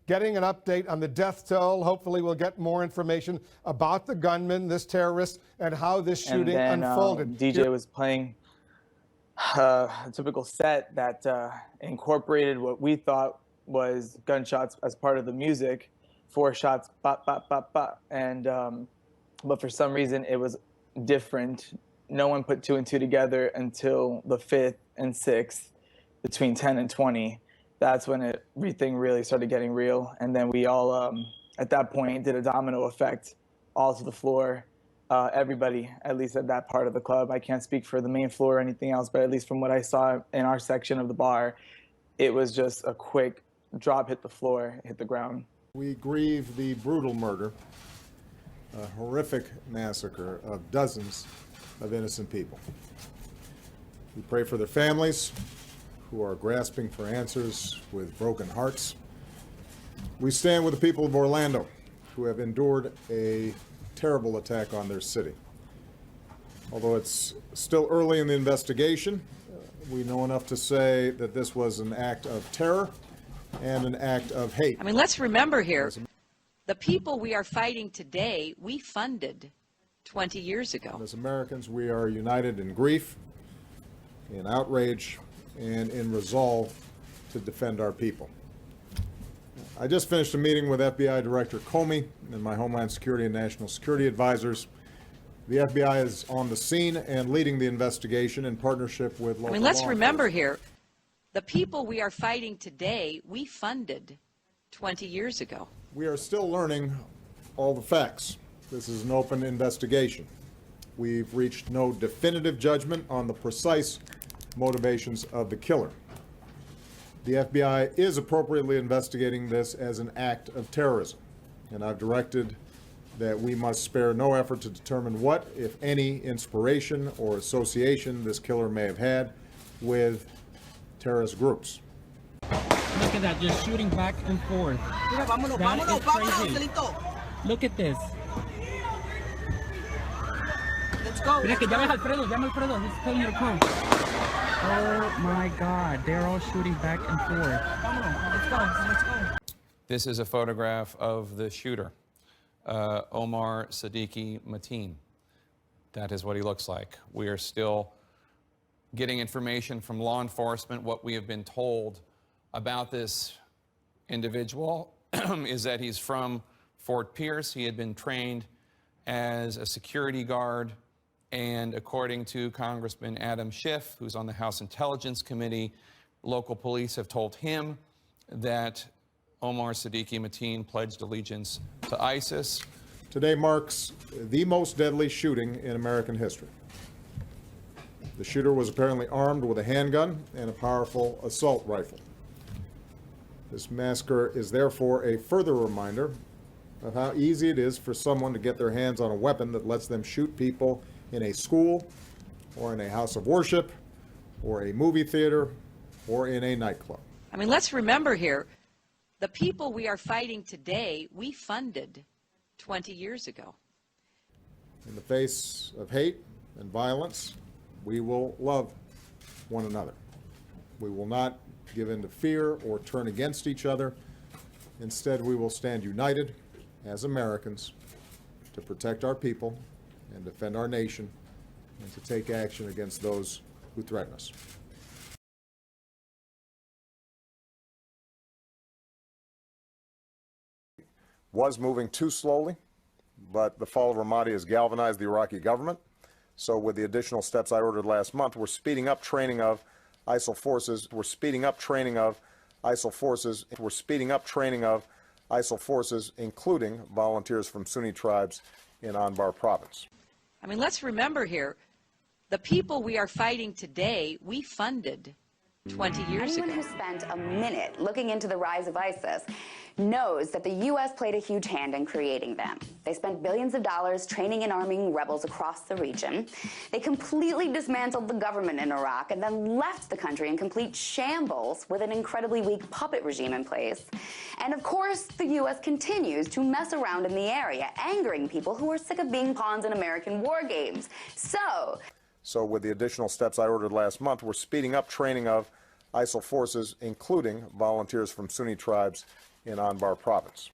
getting an update on the death toll. Hopefully we'll get more information about the gunman, this terrorist, and how this shooting unfolded. DJ was playing a typical set that incorporated what we thought was gunshots as part of the music, 4 shots, bop, bop, bop, bop. And, but for some reason it was different. No one put 2 and 2 together until the 5th and 6th, between 10 and 20. That's when everything really started getting real. And then we all, at that point, did a domino effect, all to the floor. Everybody, at least at that part of the club. I can't speak for the main floor or anything else, but at least from what I saw in our section of the bar, it was just a quick drop, hit the floor, hit the ground. We grieve the brutal murder, a horrific massacre of dozens of innocent people. We pray for their families who are grasping for answers with broken hearts. We stand with the people of Orlando who have endured a terrible attack on their city. Although it's still early in the investigation, we know enough to say that this was an act of terror and an act of hate. I mean, let's remember here, the people we are fighting today, we funded 20 years ago. As Americans, we are united in grief, in outrage, and in resolve to defend our people. I just finished a meeting with FBI Director Comey and my Homeland Security and National Security advisors. The FBI is on the scene and leading the investigation in partnership with local law enforcement. I mean, let's remember here, the people we are fighting today, we funded 20 years ago. We are still learning all the facts. This is an open investigation. We've reached no definitive judgment on the precise motivations of the killer. The FBI is appropriately investigating this as an act of terrorism, and I've directed that we must spare no effort to determine what, if any, inspiration or association this killer may have had with terrorist groups. Look at that, just shooting back and forth. That is crazy. Look at this. Let's go. Mira que llame Alfredo, he's playing your phone. Oh my God, they're all shooting back and forth. Let's go. This is a photograph of the shooter, Omar Siddiqui Mateen. That is what he looks like. We are still getting information from law enforcement. What we have been told about this individual is that he's from Fort Pierce. He had been trained as a security guard, and according to Congressman Adam Schiff, who's on the House Intelligence Committee, local police have told him that Omar Siddiqui Mateen pledged allegiance to ISIS. Today marks the most deadly shooting in American history. The shooter was apparently armed with a handgun and a powerful assault rifle. This massacre is therefore a further reminder of how easy it is for someone to get their hands on a weapon that lets them shoot people in a school, or in a house of worship, or a movie theater, or in a nightclub. I mean, let's remember here, the people we are fighting today, we funded 20 years ago. In the face of hate and violence, we will love one another. We will not give in to fear or turn against each other. Instead, we will stand united as Americans to protect our people and defend our nation, and to take action against those who threaten us. Was moving too slowly, but the fall of Ramadi has galvanized the Iraqi government. So with the additional steps I ordered last month, we're speeding up training of ISIL forces. We're speeding up training of ISIL forces. We're speeding up training of ISIL forces, including volunteers from Sunni tribes in Anbar province. I mean, let's remember here, the people we are fighting today, we funded 20 years ago. Anyone who spent a minute looking into the rise of ISIS knows that the U.S. played a huge hand in creating them. They spent billions of dollars training and arming rebels across the region. They completely dismantled the government in Iraq and then left the country in complete shambles with an incredibly weak puppet regime in place. And of course, the U.S. continues to mess around in the area, angering people who are sick of being pawns in American war games. So with the additional steps I ordered last month, we're speeding up training of ISIL forces, including volunteers from Sunni tribes in Anbar province.